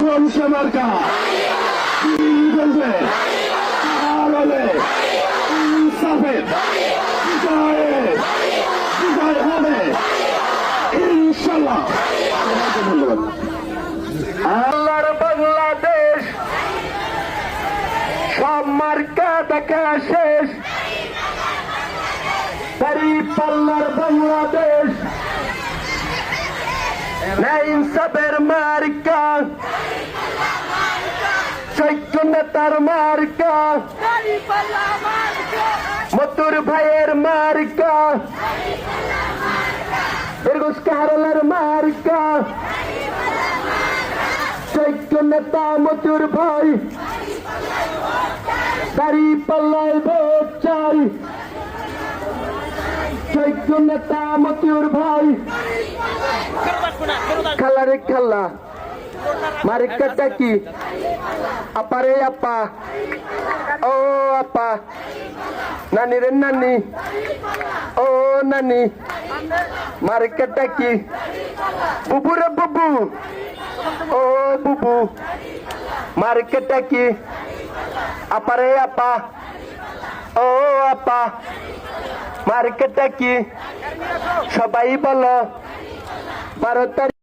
মনসা মার্কা বলবে আড়লে ইনসাফের বিজয় হবে ইনশাল্লাহ। ধন্যবাদ। আল্লাহর বাংলাদেশ সব মার্কা দেখা শেষ, দাঁড়িপাল্লার বাংলাদেশ ইনসাফের মার্কা, চৈত্য নেতার মার্কা, মতুর ভাইয়ের মার্কা, ফেরদৌস কাহারলের মার্কা, চৈত্য নেতা মতুর ভাই, দাঁড়িপাল্লায় ভোট চাই, চৈত্য নেতা মতুর ভাই, খেলারে খেলা মার্কাটা কি আপারে আপা, ও আপা, নানি রে নানি, ও নানি, মার্কাটা কি বুবু রে বুবু, ও বুবু, মার্কাটা কি আপারে আপা, ও আপা, মার্কাটা কি সবাই বলো 12 তারিখ।